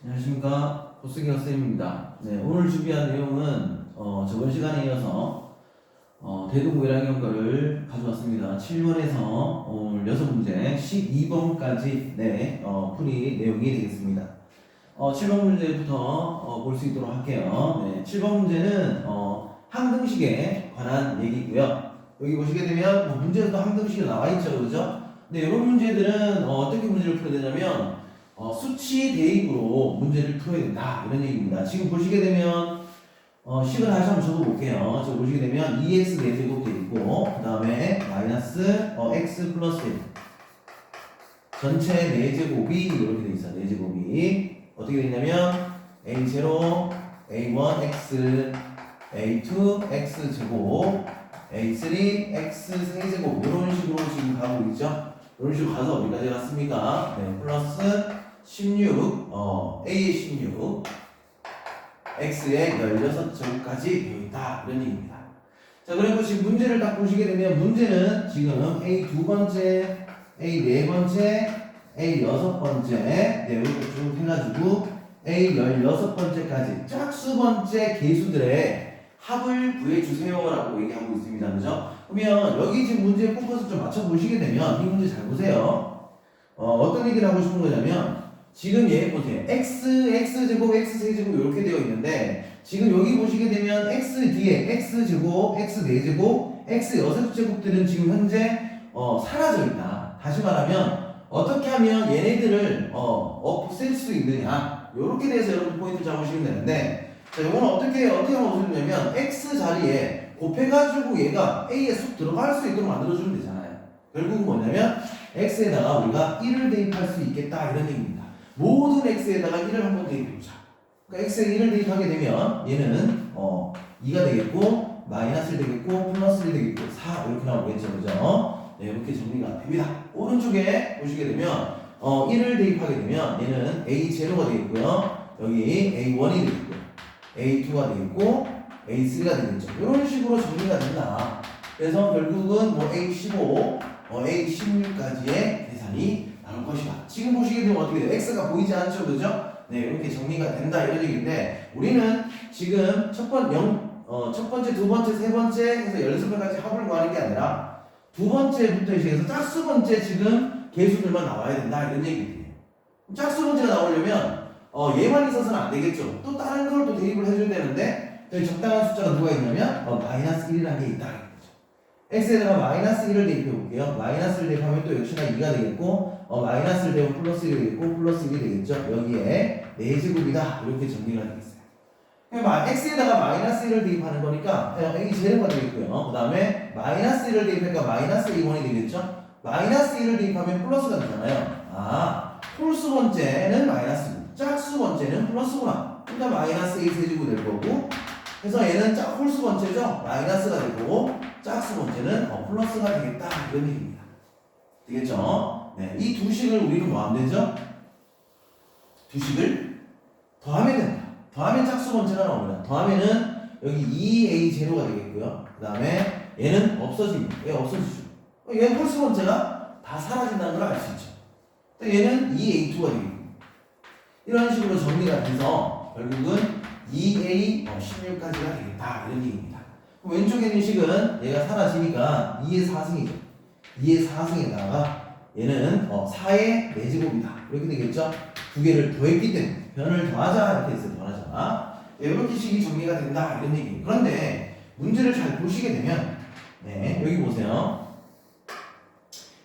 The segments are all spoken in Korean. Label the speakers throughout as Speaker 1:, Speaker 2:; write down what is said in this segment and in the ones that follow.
Speaker 1: 안녕하십니까. 고스기 학생입니다. 네, 오늘 준비한 내용은 저번 시간에 이어서 대동고 1학년 거를 가져왔습니다. 7번에서 오늘 6문제 12번까지 풀이 내용이 되겠습니다. 7번 문제부터 볼 수 있도록 할게요. 네, 7번 문제는 항등식에 관한 얘기고요. 여기 보시게 되면 문제에도 항등식이 나와 있죠, 그죠? 네, 이런 문제들은 어떻게 문제를 풀어야 되냐면 수치 대입으로 문제를 풀어야 된다 이런 얘기입니다. 지금 보시게 되면 식을 다시 한번 적어볼게요. 지금 보시게 되면 2x 4제곱 돼 있고 그 다음에 마이너스 x 플러스 1 전체 4제곱이 이렇게 돼 있어요. 4제곱이 어떻게 돼 있냐면 a0 a1 x a2 x 제곱 a3 x 세제곱 이런 식으로 지금 가고 있죠. 이런 식으로 가서 어디까지 갔습니까? 네, 플러스 16 a의 16 x의 16제곱까지 되어 있다 이런 얘기입니다. 자, 그리고 지금 문제를 딱 보시게 되면 문제는 지금 a 두 번째, a 네 번째, a 여섯 번째 이렇게 쭉 해가지고 a 16번째까지 짝수 번째 개수들의 합을 구해주세요라고 얘기하고 있습니다. 그죠? 그러면 여기 지금 문제의 포커스 좀 맞춰보시게 되면 이 문제 잘 보세요. 어떤 얘기를 하고 싶은 거냐면 지금 얘 보세요. x제곱, x세제곱 이렇게 되어 있는데 지금 여기 보시게 되면 x 뒤에 x제곱, x4제곱, x6제곱들은 지금 현재 사라져 있다. 다시 말하면 어떻게 하면 얘네들을 없앨 수 있느냐 이렇게 대해서 여러분 포인트 잡으시면 되는데 자, 이거는 어떻게 하면 없애냐면 x 자리에 곱해가지고 얘가 a에 쑥 들어갈 수 있도록 만들어주면 되잖아요. 결국은 뭐냐면 x에다가 우리가 1을 대입할 수 있겠다 이런 얘기입니다. 모든 x에다가 1을 한번 대입해보자. 그러니까 x에 1을 대입하게 되면 얘는 2가 되겠고 마이너스 1 되겠고 플러스 1 되겠고 4 이렇게 나오겠죠. 그죠? 네, 이렇게 정리가 됩니다. 오른쪽에 보시게 되면 1을 대입하게 되면 얘는 a0가 되겠고요. 여기 a1이 되겠고요. A2가 되겠고 A3가 되겠죠. 이런 식으로 정리가 된다. 그래서 결국은 뭐 A15, A16까지의 계산이 나올 것이다. 지금 보시게 되면 어떻게 돼요? X가 보이지 않죠, 그죠? 네, 이렇게 정리가 된다 이런 얘기인데 우리는 지금 첫 번째, 두 번째, 세 번째 해서 16번까지 합을 구하는 게 아니라 두 번째부터 시작해서 짝수 번째 지금 개수들만 나와야 된다 이런 얘기예요. 짝수 번째가 나오려면 얘만 있어서는 안 되겠죠. 또 다른 걸 또 대입을 해줘야 되는데 여기 적당한 숫자가 누가 있냐면 마이너스 1이라는 게 있다. x에다가 마이너스 1을 대입해 볼게요. 마이너스 1을 대입하면 또 역시나 2가 되겠고 마이너스 1을 대입하면 플러스 1이 되겠고 플러스 1이 되겠죠. 여기에 4제곱이다. 이렇게 정리가 되겠어요. x에다가 마이너스 1을 대입하는 거니까 여기 제로가 되겠고요. 그 다음에 마이너스 1을 대입하니까 마이너스 1이 되겠죠. 마이너스 1을 대입하면 플러스가 되잖아요. 홀수 번째는 마이너스 짝수 번째는 플러스구나. 그러니까 마이너스 a 세제곱 될 거고 그래서 얘는 홀수 번째죠. 마이너스가 될 거고 짝수 번째는 플러스가 되겠다 이런 얘기입니다. 되겠죠? 네, 이 두 식을 우리는 뭐 하면 되죠? 두 식을 더하면 된다. 더하면 짝수 번째가 나옵니다. 더하면은 여기 2a0가 되겠고요. 그 다음에 얘는 없어집니다. 얘 없어지죠. 얘 홀수 번째가 다 사라진다는 걸 알 수 있죠. 또 얘는 2a2가 되겠고 이런 식으로 정리가 돼서 결국은 2a 16까지가 되겠다 이런 얘기입니다. 왼쪽에 있는 식은 얘가 사라지니까 2의 4승이죠. 2의 4승에다가 얘는 4의 4제곱이다 이렇게 되겠죠. 두 개를 더했기 때문에 변을 더하자 이렇게 했어요. 더하자. 이렇게 식이 정리가 된다 이런 얘기예요. 그런데 문제를 잘 보시게 되면 여기 보세요.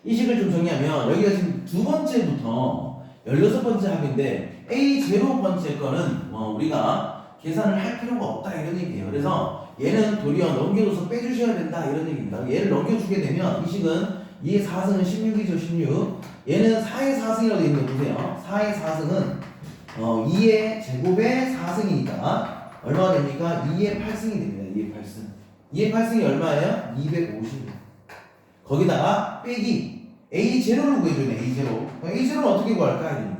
Speaker 1: 이 식을 좀 정리하면 여기가 지금 두 번째부터 16번째 합인데 A0번째 거는 우리가 계산을 할 필요가 없다 이런 얘기예요. 그래서 얘는 도리어 넘겨줘서 빼주셔야 된다 이런 얘기입니다. 얘를 넘겨주게 되면 이 식은 2의 4승은 16이죠. 16. 얘는 4의 4승이라고 되어 있는 거 보세요. 4의 4승은 2의 제곱의 4승이니까 얼마가 됩니까? 2의 8승이 됩니다. 2의 8승. 2의 8승이 얼마예요? 250. 거기다가 빼기 A0를 구해주네. A0. A0는 어떻게 구할까?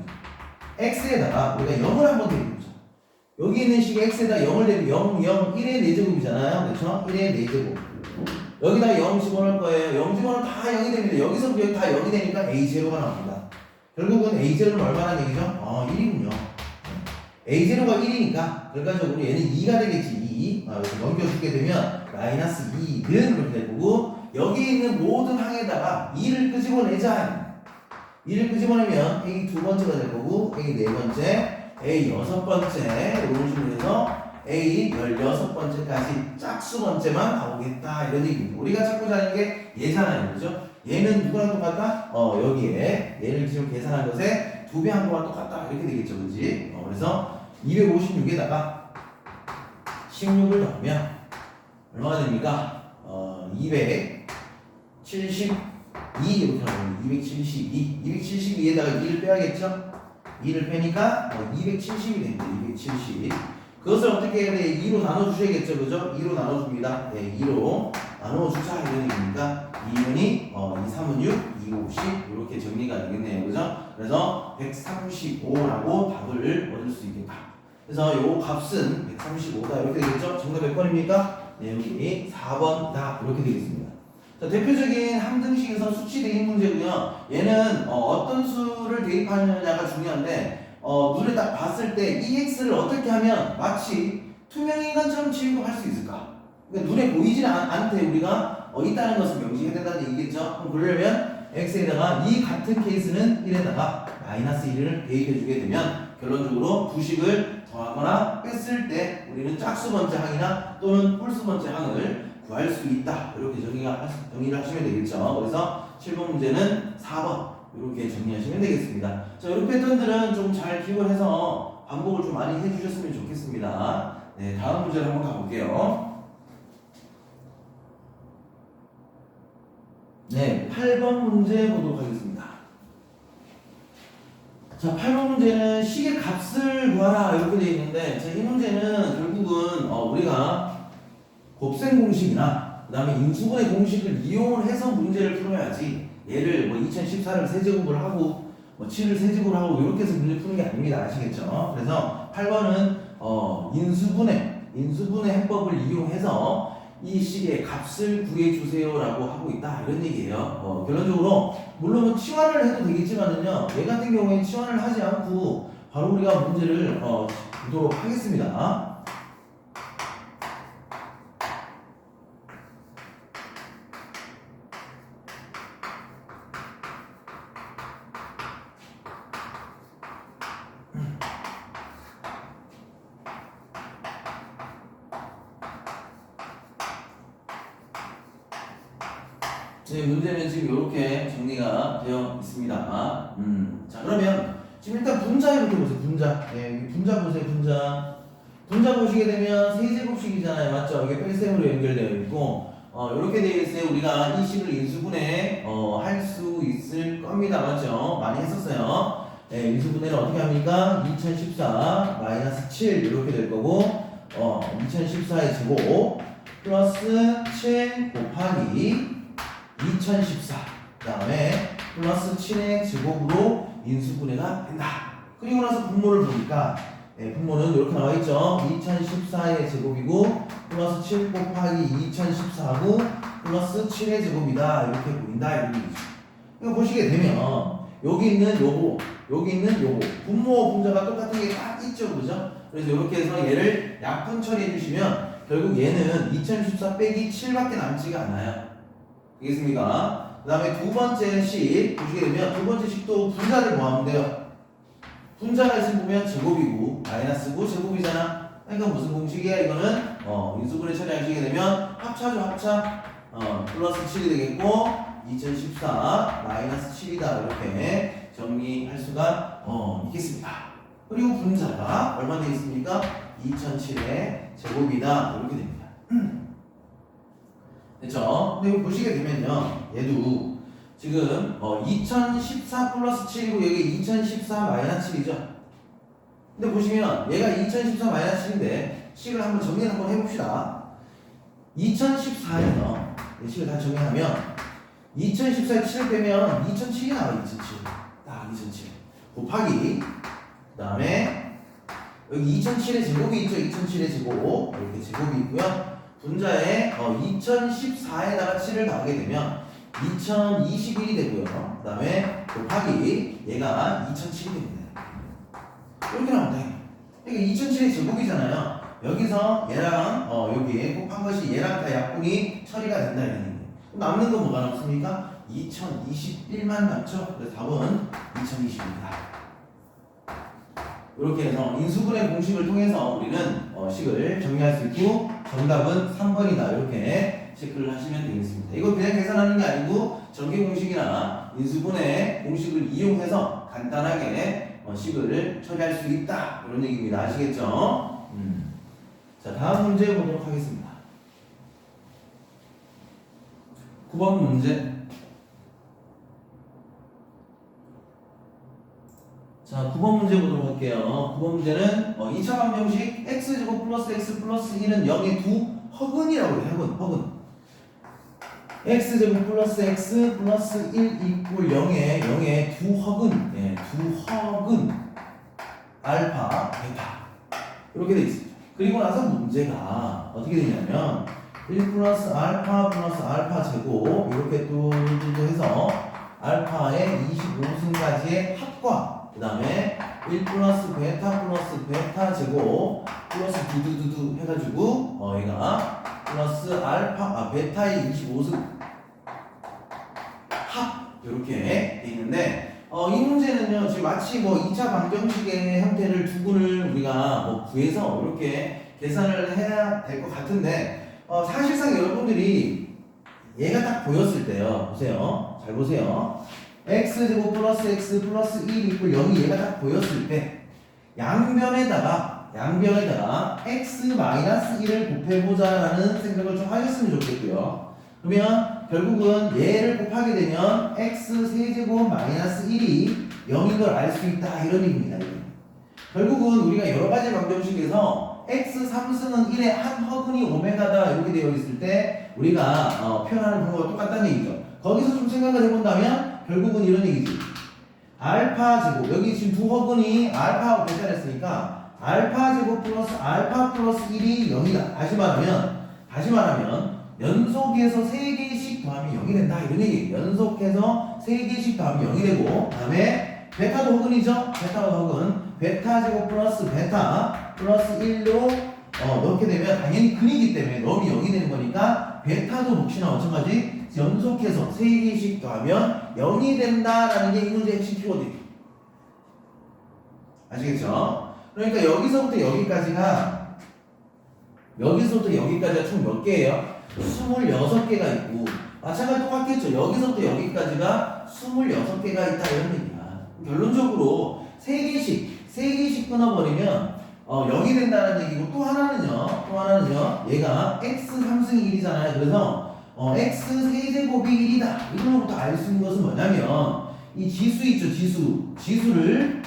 Speaker 1: X에다가 우리가 0을 한번 대입해보자. 여기 있는 식에 X에다 0을 대입 0, 0, 1의 4제곱이잖아요. 그렇죠? 1의 4제곱. 여기다 0 집어넣을 거예요. 0 집어넣으면 다 0이 됩니다. 여기서부터 여기 다 0이 되니까 A0가 나옵니다. 결국은 A0는 얼마나 얘기죠? 1이군요. A0가 1이니까 결과적으로 얘는 2가 되겠지. 2. 이렇게 넘겨주게 되면 마이너스 2는 이렇게 될 거고 여기 있는 모든 항에다가 2를 끄집어내자. 2를 끄집어내면 A 두 번째가 될 거고 A 네 번째, A 여섯 번째 이런 식으로 해서 A 16번째까지 짝수 번째만 나오겠다 이런 얘기입니다. 우리가 찾고자 하는 게 얘잖아요. 그죠? 얘는 누구랑 똑같다? 여기에 얘를 지금 계산한 것에 2배 한 거랑 똑같다 이렇게 되겠죠. 그지? 그래서 256에다가 16을 넣으면 얼마가 됩니까? 272 이렇게 나오면 272 272에다가 2를 빼야겠죠? 2를 빼니까 270이 됩니다. 270 그것을 어떻게 해야 돼? 2로 나눠주셔야겠죠. 그죠? 2로 나눠줍니다. 네, 2로 나눠주자 이런 얘기니까 2분이 2, 3은 6, 2, 5, 10 이렇게 정리가 되겠네요. 그죠? 그래서 135라고 답을 얻을 수 있겠다. 그래서 요 값은 135다 이렇게 되겠죠? 정답 몇 번입니까? 네, 여기 4번이다 이렇게 되겠습니다. 자, 대표적인 함등식에서 수치 대입 문제고요. 얘는 어떤 수를 대입하느냐가 중요한데 눈에 딱 봤을 때 EX를 어떻게 하면 마치 투명 인간처럼 취급할 수 있을까? 그러니까 눈에 보이지는 않대 우리가 있다는 것을 명시해야 된다는 얘기겠죠? 그럼 그러려면 X에다가 이 같은 케이스는 1에다가 마이너스 1을 대입해주게 되면 결론적으로 부식을 더하거나 뺐을 때 우리는 짝수 번째 항이나 또는 홀수 번째 항을 구할 수 있다. 이렇게 정리를 하시면 되겠죠. 그래서 7번 문제는 4번 이렇게 정리하시면 되겠습니다. 자, 이런 패턴들은 좀 잘 기억해서 반복을 좀 많이 해주셨으면 좋겠습니다. 네, 다음 문제를 한번 가볼게요. 네, 8번 문제 보도록 하겠습니다. 자, 8번 문제는 식의 값을 구하라 이렇게 되어 있는데, 자, 이 문제는 결국은 우리가 곱셈 공식이나 그 다음에 인수분해 공식을 이용을 해서 문제를 풀어야지 얘를 2014를 세제곱을 하고 7을 세제곱을 하고 이렇게 해서 문제 푸는 게 아닙니다. 아시겠죠? 그래서 8번은 인수분해 해법을 이용해서 이 식의 값을 구해주세요 라고 하고 있다 이런 얘기예요. 결론적으로 물론 치환을 해도 되겠지만은요 얘 같은 경우에 치환을 하지 않고 바로 우리가 문제를 보도록 하겠습니다. 네, 문제는 지금 이렇게 정리가 되어 있습니다. 자, 그러면 지금 일단 분자부터 보세요. 분자. 네, 분자 보세요. 분자. 분자 보시게 되면 세제곱식이잖아요. 맞죠? 이게 뺄셈으로 연결되어 있고, 이렇게 되어 있어요. 우리가 이 식을 인수분해 할 수 있을 겁니다. 맞죠? 많이 했었어요. 네, 인수분해를 어떻게 합니까? 2014 마이너스 7 이렇게 될 거고, 2014의 제곱 플러스 7 곱하기 2014 그 다음에 플러스 7의 제곱으로 인수분해가 된다. 그리고 나서 분모를 보니까 분모는 이렇게 나와있죠. 2014의 제곱이고 플러스 7 곱하기 2014하고 플러스 7의 제곱이다 이렇게 보인다 이런 얘기죠. 이거 보시게 되면 여기 있는 요거 여기 있는 요거 분모와 분자가 똑같은 게 딱 있죠. 그죠? 그래서 이렇게 해서 얘를 약분 처리해 주시면 결국 얘는 2014 빼기 7밖에 남지가 않아요. 되겠습니까? 그 다음에 두 번째 식 보시게 되면 두 번째 식도 분자를 뭐하면 돼요? 분자가 있으면 보면 제곱이고 마이너스고 제곱이잖아. 그러니까 무슨 공식이야? 이거는 인수분해 처리하시게 되면 합차죠. 합차. 플러스 7이 되겠고 2014 마이너스 7이다 이렇게 정리할 수가 있겠습니다. 그리고 분자가 얼마 되겠습니까? 2007의 제곱이다 이렇게 됩니다. 됐죠? 근데 이거 보시게 되면요 얘도 지금 2014 플러스 7이고 여기 2014 마이너스 7이죠. 근데 보시면 얘가 2014 마이너스 7인데 식을 한번 정리 한번 해봅시다. 2014에서 식을 다 정리하면 2014에 7을 빼면 2007이 나와요. 2007 딱 2007 곱하기 그 다음에 여기 2007의 제곱이 있죠. 2007의 제곱 이렇게 제곱이 있고요. 분자에 2014에다가 7을 더하게 되면 2021이 되고요. 그 다음에 곱하기 얘가 2007이 됩니다. 이렇게 나오면 돼. 그러니까 2007의 제곱이잖아요. 여기서 얘랑 여기 곱한 것이 얘랑 다 약분이 처리가 된다 이런 얘기예요. 남는 건 뭐가 남습니까? 2021만 남죠. 그래서 답은 2020입니다. 이렇게 해서 인수분해 공식을 통해서 우리는 식을 정리할 수 있고 정답은 3번이다 이렇게 체크를 하시면 되겠습니다. 이거 그냥 계산하는 게 아니고 전개 공식이나 인수분해 공식을 이용해서 간단하게 식을 처리할 수 있다 이런 얘기입니다. 아시겠죠? 자, 다음 문제 보도록 하겠습니다. 9번 문제. 자, 9번 문제 보도록 할게요. 9번 문제는 2차 방정식 x제곱 플러스 x 플러스 1은 0의 두 허근이라고 해요. 허근. x제곱 플러스 x 플러스 1 이꼴 0의 두 허근. 예, 두 허근. 알파, 베타. 이렇게 돼 있습니다. 그리고 나서 문제가 어떻게 되냐면 1 플러스 알파 제곱 이렇게 또 해서 알파의 25승까지의 합과 그 다음에 1 플러스 베타 제곱 플러스 두두두두 해가지고 얘가 플러스 베타의 25승 합 이렇게 돼 있는데 이 문제는요 지금 마치 2차 방정식의 형태를 두 군을 우리가 구해서 이렇게 계산을 해야 될 것 같은데 사실상 여러분들이 얘가 딱 보였을 때요 보세요 잘 보세요 x제곱 플러스 x 플러스 1 이꼴 0이 얘가 딱 보였을 때 양변에다가 x 마이너스 1을 곱해보자 라는 생각을 좀 하셨으면 좋겠고요. 그러면 결국은 얘를 곱하게 되면 x 세제곱 마이너스 1이 0인 걸 알 수 있다 이런 얘기입니다. 결국은 우리가 여러 가지 방정식에서 x 3승은 1의 한 허근이 오메가다 이렇게 되어 있을 때 우리가 표현하는 방법과 똑같다는 얘기죠. 거기서 좀 생각을 해본다면 결국은 이런 얘기지. 알파 제곱 여기 지금 두 허근이 알파하고 베타랬으니까 알파 제곱 플러스 알파 플러스 1이 0이다. 다시 말하면 연속해서 3개씩 더하면 0이 된다 이런 얘기예요. 연속해서 3개씩 더하면 0이 되고 그 다음에 베타도 허근이죠. 베타도 허근 베타 제곱 플러스 베타 플러스 1로 넣게 되면 당연히 근이기 때문에 넣으면 0이 되는 거니까 베타도 역시나 마찬가지 연속해서 3개씩 더하면 0이 된다라는 게 이 문제의 핵심 키워드예요. 아시겠죠? 그러니까 여기서부터 여기까지가 총 몇 개예요? 26개가 있고 마찬가지 똑같겠죠. 여기서부터 여기까지가 26개가 있다 이런 얘기야. 결론적으로 3개씩 끊어버리면 0이 된다는 얘기고 또 하나는요 얘가 x 3승이 1이잖아요. 그래서 x 세제곱이 1이다. 이걸로부터 알 수 있는 것은 뭐냐면 이 지수 있죠. 지수를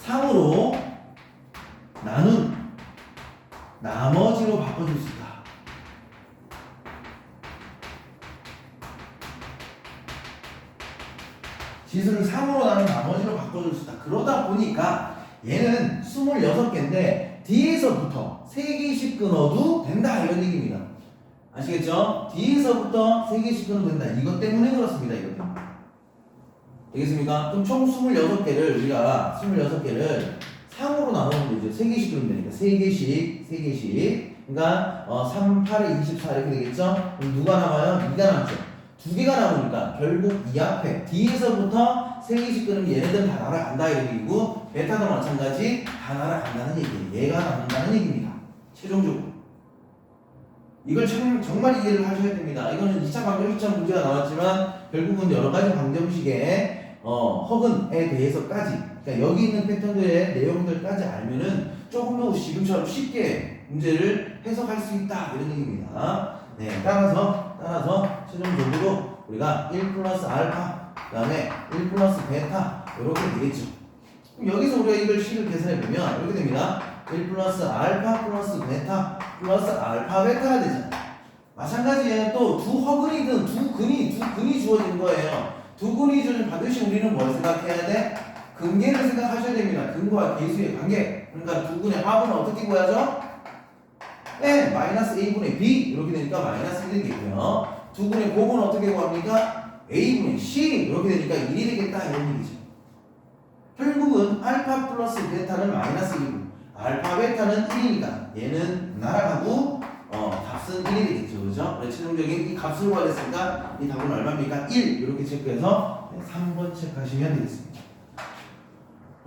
Speaker 1: 3으로 나눈 나머지로 바꿔줄 수 있다. 지수를 3으로 나눈 나머지로 바꿔줄 수 있다. 그러다 보니까 얘는 26개인데 뒤에서부터 3개씩 끊어도 된다 이런 얘기입니다. 아시겠죠? 뒤에서부터 3개씩 끊으면 된다. 이것 때문에 그렇습니다. 이것 때문에. 되겠습니까? 그럼 총 26개를 우리가 26개를 3으로 나누면 되죠. 3개씩 끊으면 되니까 3개씩 그러니까 3, 8에 24 이렇게 되겠죠? 그럼 누가 남아요? 2가 남죠. 2개가 남으니까 결국 이 앞에 뒤에서부터 3개씩 끊으면 얘네들은 다 날아간다 이런 얘기고 베타도 마찬가지 다 날아간다는 얘기예요. 얘가 남는다는 얘기입니다. 최종적으로. 이걸 정말 이해를 하셔야 됩니다. 이거는 2차 방정식처럼 문제가 나왔지만 결국은 여러 가지 방정식의 허근에 대해서까지 그러니까 여기 있는 패턴들의 내용들까지 알면은 조금 더 지금처럼 쉽게 문제를 해석할 수 있다 이런 얘기입니다. 네, 따라서 최종적으로 우리가 1 플러스 알파 그 다음에 1 플러스 베타 이렇게 되겠죠. 그럼 여기서 우리가 이걸 식을 계산해 보면 이렇게 됩니다. 1 플러스 알파 플러스 베타 플러스 알파 베타가 되잖아. 마찬가지에 또 두 허근이든 두 근이 주어지는 거예요. 두 근이 주어진 반드시 우리는 뭘 생각해야 돼? 근계를 생각하셔야 됩니다. 근과 계수의 관계. 그러니까 두 근의 합은 어떻게 구하죠? 네, 마이너스 a분의 b 이렇게 되니까 마이너스 1이 되고요. 두 근의 곱은 어떻게 구합니까? a분의 c 이렇게 되니까 1이 되겠다 이런 얘기죠. 결국은 알파 플러스 베타는 마이너스 1이고 알파 베타는 1이니까 얘는 날아가고 값은 1이 되겠죠. 그죠? 최종적인 이 값을 구하랬으니까 이 답은 얼마입니까? 1 이렇게 체크해서 3번 체크하시면 되겠습니다.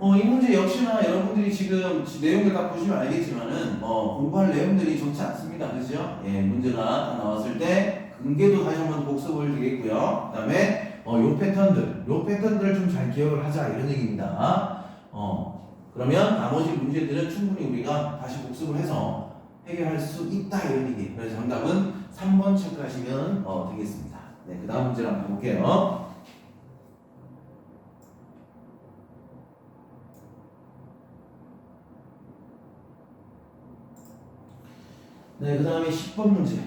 Speaker 1: 이 문제 역시나 여러분들이 지금 내용을 다 보시면 알겠지만은 공부할 내용들이 좋지 않습니다. 그죠? 예, 문제가 다 나왔을 때 근계도 다시 한번 복습을 되겠고요. 그 다음에 요 패턴들을 좀 잘 기억을 하자 이런 얘기입니다. 그러면 나머지 문제들은 충분히 우리가 다시 복습을 해서 해결할 수 있다 이런 얘기. 그래서 정답은 3번 체크하시면 되겠습니다. 네, 그 다음 문제를 한번 볼게요. 네, 그 다음에 10번 문제.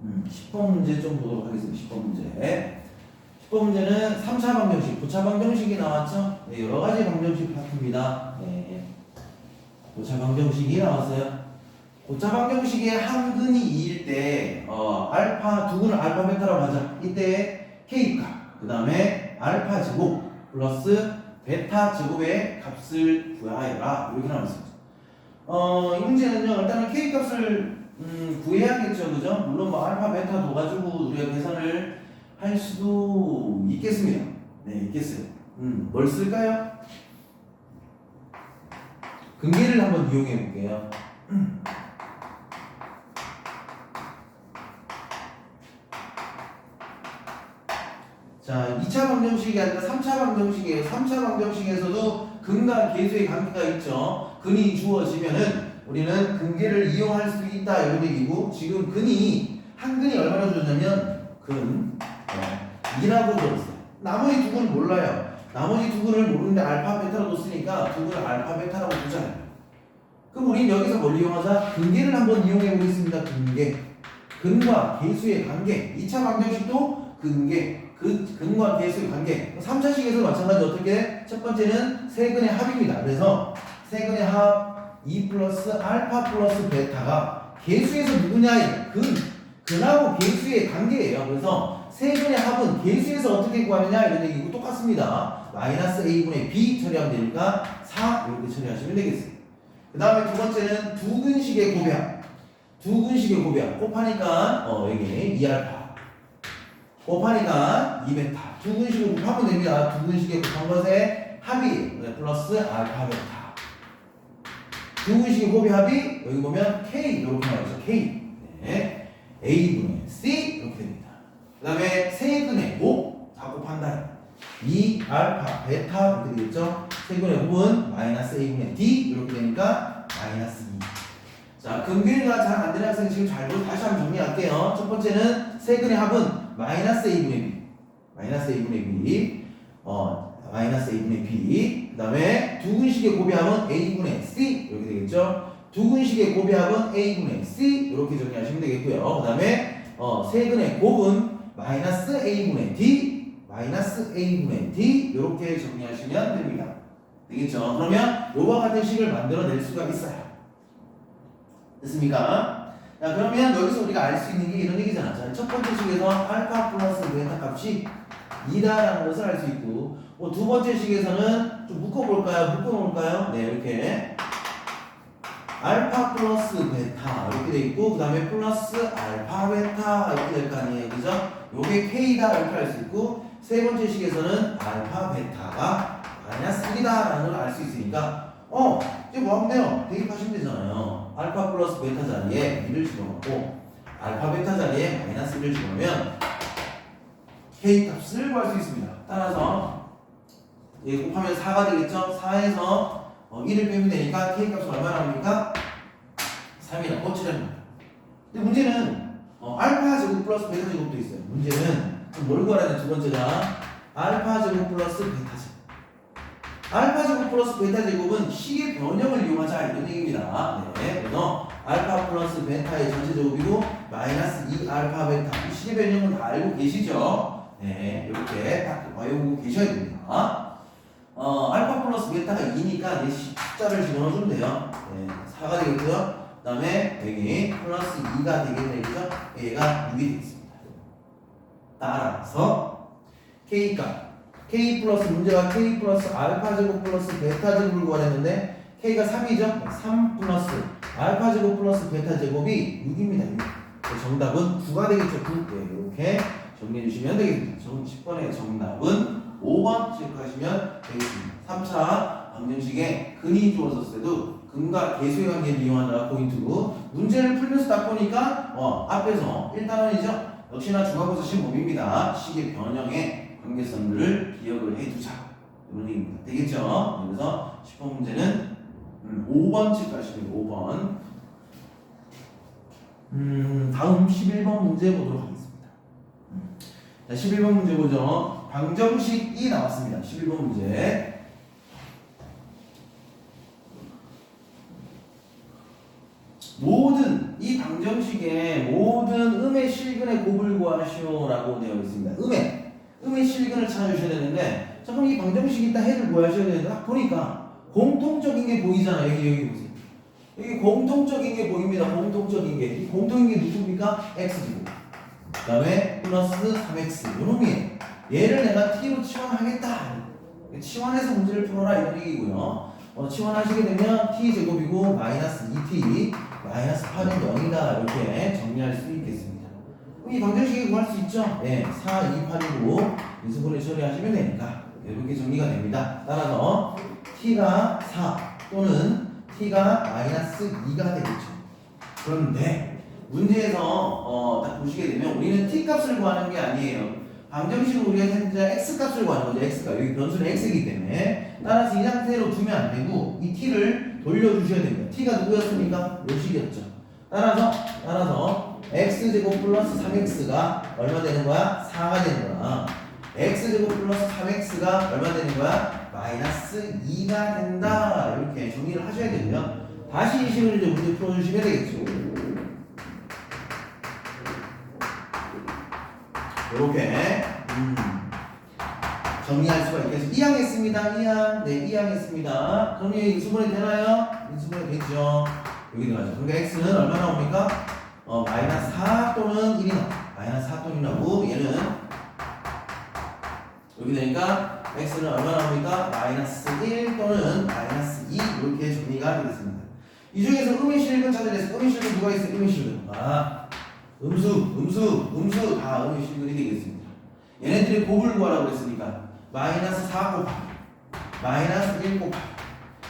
Speaker 1: 10번 문제 좀 보도록 하겠습니다. 10번 문제. 10번 문제는 3차 방정식, 9차 방정식이 나왔죠? 네, 여러 가지 방정식 파트입니다. 네. 9차 방정식이 나왔어요. 9차 방정식의 한 근이 2일 때, 두 근을 알파 베타라고 하자. 이때 K값, 그 다음에 알파 제곱 플러스 베타 제곱의 값을 구하여라. 이렇게 나왔습니다. 이 문제는요, 일단은 K 값을 구해야겠죠, 그죠? 물론 뭐 알파 베타 둬가지고 우리가 계산을 할 수도 있겠습니다. 네, 있겠어요. 뭘 쓸까요? 근계를 한번 이용해 볼게요. 자, 2차 방정식이 아니라 3차 방정식이에요. 3차 방정식에서도 근과 계수의 관계가 있죠. 근이 주어지면은 우리는 근계를 이용할 수 있다 이런 얘기고, 지금 한 근이 얼마나 주어졌냐면 근 2라고 들었어요. 나머지 두 근은 몰라요. 나머지 두 근을 모르는데 알파 베타라고 쓰니까 두 근을 알파 베타라고 두잖아요. 그럼 우린 여기서 뭘 이용하자? 근계를 한번 이용해 보겠습니다. 근계. 근과 계수의 관계. 2차 방정식도 근과 계수의 관계. 3차식에서 마찬가지 어떻게? 첫 번째는 세근의 합입니다. 그래서 세근의 합 2 플러스 알파 플러스 베타가 계수에서 누구냐? 근하고 계수의 관계예요. 그래서 세근의 합은 계수에서 어떻게 구하느냐 이런 얘기고 똑같습니다. 마이너스 a분의 b 처리하면 되니까 4 이렇게 처리하시면 되겠어요. 그 다음에 두 번째는 두근식의 고배합. 두근식의 고배합 곱하니까 여기 2알파 곱하니까 2베타. 두근식을 곱하면 됩니다. 두근식에 곱한 것의 합이 플러스 알파 베타. 두근식의 곱의 합이 여기 보면 k 이렇게 나와있죠. k. 네. a분의 c 이렇게 됩니다. 그 다음에 세근의 곱 다 곱한다. 2알파 베타 이렇게 되겠죠. 세근의 곱은 마이너스 a분의 d 이렇게 되니까 마이너스 2. 자, 근계가 잘 안 되는 학생 지금 잘 보고 다시 한번 정리할게요. 첫 번째는 세근의 합은 마이너스 a분의 b, 마이너스 a분의 b, 마이너스 a분의 b. 그 다음에 두근식의 곱이합은 a분의 c 이렇게 되겠죠. 두근식의 곱이합은 a분의 c 이렇게 정리하시면 되겠고요. 그 다음에 세근의 곱은 마이너스 a분의 d, 마이너스 a분의 d 이렇게 정리하시면 됩니다. 되겠죠. 그러면 요와 같은 식을 만들어낼 수가 있어요. 됐습니까? 자, 그러면 여기서 우리가 알 수 있는 게 이런 얘기잖아. 자, 첫 번째 식에서 알파 플러스 베타 값이 2다라는 것을 알 수 있고, 두 번째 식에서는 좀 묶어볼까요? 네, 이렇게 알파 플러스 베타 이렇게 돼 있고, 그 다음에 플러스 알파 베타 이렇게 될 거 아니에요, 그죠? 요게 k다 이렇게 알 수 있고, 세 번째 식에서는 알파 베타가 마이너스 1이다라는 걸 알 수 있으니까, 이제 뭐 하면 돼요? 대입하시면 되잖아요. 알파 플러스 베타 자리에 1을 집어넣고 알파 베타 자리에 마이너스 1을 집어넣으면 k 값을 구할 수 있습니다. 따라서 얘 곱하면 4가 되겠죠? 4에서 1을 빼면 되니까 k 값은 얼마나 합니까? 3이라고 꽂히랍니다. 근데 문제는 알파 제곱 플러스 베타 제곱도 있어요. 문제는 뭘 구하라는 두 번째가 알파 제곱 플러스 베타 제곱. 알파 제곱 플러스 베타 제곱은 식의 변형을 이용하자 이런 얘기입니다. 네, 그래서 알파 플러스 베타의 전체 제곱이고 마이너스 2알파 베타 이 식의 변형은 다 알고 계시죠? 네, 이렇게 딱 외우고 계셔야 됩니다. 알파 플러스 베타가 2니까 이 숫자를 집어넣어주면 돼요. 네, 4가 되겠고요. 그 다음에 여기 플러스 2가 되겠죠? 얘가 6이 되겠습니다. 따라서 K값 K 플러스 문제가 K 플러스 알파 제곱 플러스 베타 제곱을 구하랬는데 K가 3이죠? 3 플러스 알파 제곱 플러스 베타 제곱이 6입니다. 6. 정답은 9가 되겠죠. 9. 네, 이렇게 정리해 주시면 되겠습니다. 10번의 정답은 5번 체크하시면 되겠습니다. 3차 방정식에 근이 주어졌을 때도 근과 계수의 관계를 이용하느라 포인트. 문제를 풀면서 딱 보니까 앞에서 1단원이죠. 역시나 중간고사 시험법입니다. 식의 변형의 관계성들을 기억을 해두자. 이런 얘기입니다. 되겠죠? 그래서 10번 문제는 5번 체크하시면 5번. 다음 11번 문제 보도록 하겠습니다. 자, 11번 문제 보죠. 방정식이 나왔습니다. 11번 문제. 이 방정식에 모든 음의 실근의 곱을 구하시오라고 되어 있습니다. 음의 실근을 찾아주셔야 되는데, 자, 그럼 이 방정식이 있다 해를 구하셔야 되는데, 딱 보니까 공통적인 게 보이잖아요. 여기 보세요. 여기 공통적인 게 보입니다. 공통적인 게. 이 공통인 게 누굽니까? x제곱. 그 다음에 플러스 3x. 요놈이에요. 얘를 내가 t로 치환하겠다. 치환해서 문제를 풀어라. 이런 얘기고요. 치환하시게 되면 t제곱이고 마이너스 2t 마이너스 8은 0이다. 이렇게 정리할 수 있겠습니다. 그럼 이 방정식이 구할 수 있죠? 네, 4, 2, 8이고 인수분해 처리하시면 되니까 이렇게 정리가 됩니다. 따라서 t가 4 또는 t가 마이너스 2가 되겠죠. 그런데 문제에서 딱 보시게 되면 우리는 t 값을 구하는 게 아니에요. 방정식으로 우리가 현재 x 값을 구하는 거죠. x가 여기 변수는 x이기 때문에 따라서 이 상태로 두면 안 되고 이 t를 돌려주셔야 됩니다. t가 누구였습니까? 요식이었죠. 따라서 x제곱 플러스 3x가 얼마 되는 거야? 4가 되는 거야. x제곱 플러스 3x가 얼마 되는 거야? 마이너스 2가 된다. 이렇게 정리를 하셔야 되고요. 다시 이 식을 이제 문제 풀어주시면 되겠죠. 이렇게 정리할 수가 있겠습니다. 이항했습니다. 이항. 네, 이항했습니다. 그럼 여기 인수분해 되나요? 인수분해 되죠. 여기 들어가죠. 그러니까 x는 얼마 나옵니까? 마이너스 4 또는 1이 나와. 마이너스 4 또는 1이 나오고 얘는 여기 되니까 x는 얼마 나옵니까? 마이너스 1 또는 마이너스 2 이렇게 정리가 되겠습니다. 이 중에서 음의 실근 찾아냈어요. 음의 실근 누가 있어요? 음의 실근. 음수 다 음의 실근이 되겠습니다. 얘네들이 곱을 구하라고 했으니까 마이너스 4 곱하기 마이너스 1 곱하기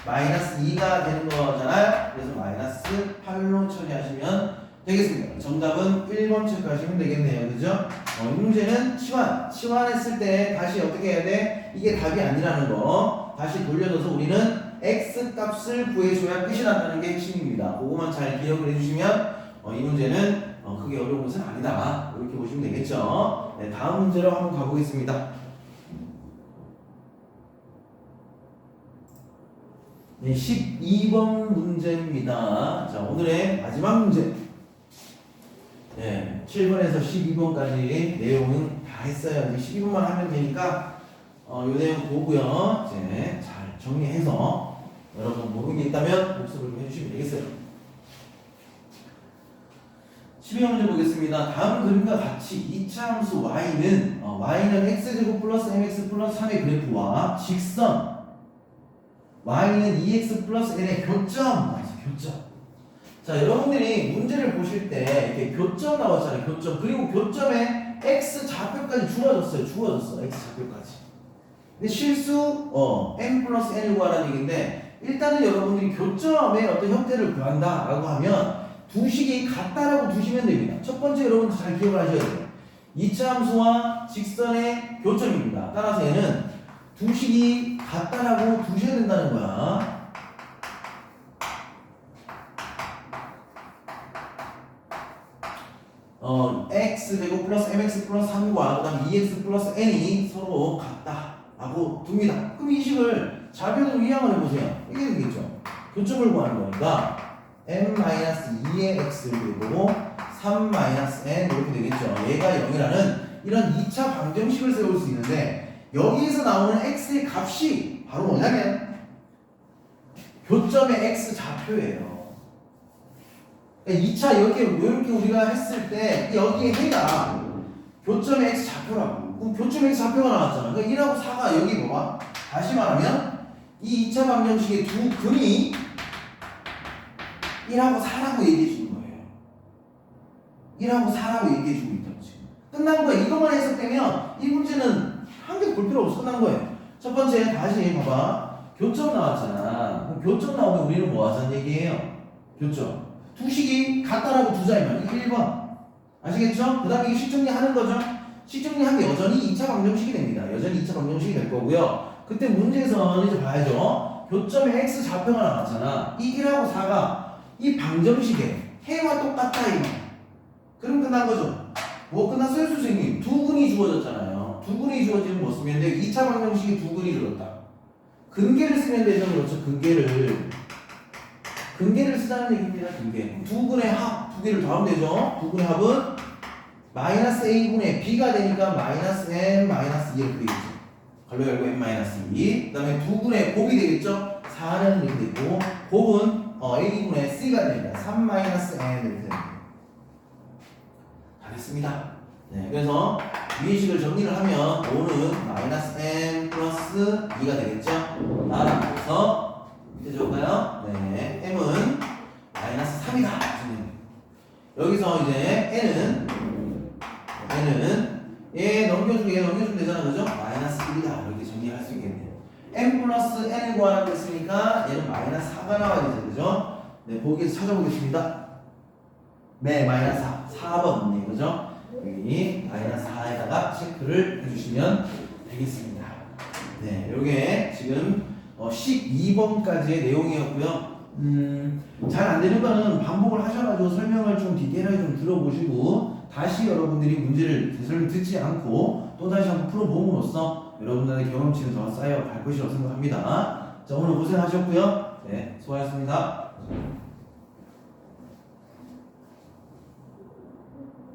Speaker 1: 마이너스 2가 되는 거잖아요. 그래서 마이너스 8로 처리하시면 되겠습니다. 정답은 1번 체크하시면 되겠네요. 그죠? 이 문제는 치환했을 때 다시 어떻게 해야 돼? 이게 답이 아니라는 거 다시 돌려줘서 우리는 x 값을 구해줘야 끝이 난다는 게 핵심입니다. 그거만 잘 기억을 해주시면 이 문제는 크게 어려운 것은 아니다. 이렇게 보시면 되겠죠. 네, 다음 문제로 한번 가보겠습니다. 네, 12번 문제입니다. 자, 오늘의 마지막 문제. 네, 7번에서 12번까지 내용은 다 했어요. 이제 12번만 하면 되니까 이 내용 보고요. 이제 잘 정리해서 여러분 모르는 게 있다면 복습을 해주시면 되겠어요. 12번 문제 보겠습니다. 다음 그림과 같이 2차 함수 y는 x제곱 플러스 mx 플러스 3의 그래프와 직선 y는 2x 플러스 n의 교점. 자, 여러분들이 문제를 보실 때 이렇게 교점 나왔잖아요. 교점. 그리고 교점에 x 좌표까지 주어졌어요. x 좌표까지. 근데 실수 n 플러스 n을 구하라는 얘기인데 일단은 여러분들이 교점의 어떤 형태를 구한다라고 하면 두 식이 같다라고 두시면 됩니다. 첫 번째 여러분 잘 기억을 하셔야 돼요. 2차 함수와 직선의 교점입니다. 따라서 얘는 두 식이 같다라고 두셔야 된다는 거야. x제곱 플러스 mx 플러스 3과 그 다음 2x 플러스 n이 서로 같다라고 둡니다. 그럼 이 식을 좌표로 이항을 해보세요. 이게 되겠죠. 교점을 구하는 거니까 m-2의 x 이렇게 되고 3-n 이렇게 되겠죠. 얘가 0이라는 이런 2차 방정식을 세울 수 있는데 여기에서 나오는 x의 값이 바로 뭐냐면 교점의 x 좌표예요. 2차 이렇게 우리가 했을 때 여기에 해가 교점의 x 좌표라고. 그럼 교점 x 좌표가 나왔잖아. 그러니까 1하고 4가 여기 봐봐. 다시 말하면 이 2차 방정식의 두 근이 1하고 4라고 얘기해 주는 거예요. 1하고 4라고 얘기해 주고 있다고 지금. 끝난 거예요. 이것만 해석되면 이 문제는 한 개 볼 필요 없어. 끝난 거예요. 첫 번째 다시 봐봐. 교점 나왔잖아. 그럼 교점 나오면 우리는 뭐 하자는 얘기예요? 교점. 두 식이 같다라고 두자이면 이게 1번. 아시겠죠? 그 다음에 이게 식정리하는 거죠. 식정리한 게 여전히 2차 방정식이 됩니다. 여전히 2차 방정식이 될 거고요. 그때 문제에서는 이제 봐야죠. 교점에 x 좌표가 나왔잖아. 이 1하고 4가 이 방정식에 해와 똑같다 이거. 그럼 끝난 거죠. 뭐 끝났어요 선생님? 두 근이 주어졌잖아요. 두 근이 주어지면 뭐 쓰면 돼? 2차 방정식이 두 근이 주어졌다. 근계를 쓰면 되죠. 그렇죠. 근계를 쓰자는 얘기입니다. 근계. 두 근의 합, 두 개를 더하면 되죠. 두 근의 합은 마이너스 a분의 b가 되니까 마이너스 n 마이너스 2 이렇게 되겠죠. 걸로 열고 n-2. 그 다음에 두 분의 곱이 되겠죠? 4는 이렇게 되고 곱은 a분의 c가 됩니다. 3-n 이렇게 됩니다. 다 됐습니다. 네, 그래서 위의식을 정리를 하면 5는 마이너스 n 플러스 2가 되겠죠? 따라서 밑에 적을까요? 네, m은 마이너스 3이다. 여기서 이제 n은 얘 넘겨주면 되잖아, 그죠? 마이너스 1이다. 이렇게 정리할 수 있겠네요. n 플러스 n을 구하라고 했으니까 얘는 마이너스 4가 나와야 되죠, 그죠? 네, 보기에서 찾아보겠습니다. 네, 마이너스 4. 4번, 네, 그죠? 여기 마이너스 4에다가 체크를 해주시면 되겠습니다. 네, 요게 지금 12번까지의 내용이었고요. 잘 안 되는 거는 반복을 하셔가지고 설명을 좀 디테일하게 좀 들어보시고 다시 여러분들이 문제를 설명 듣지 않고 또 다시 한번 풀어봄으로써 여러분들의 경험치는 더 쌓여갈 것이라고 생각합니다. 자, 오늘 고생하셨고요. 네, 수고하셨습니다.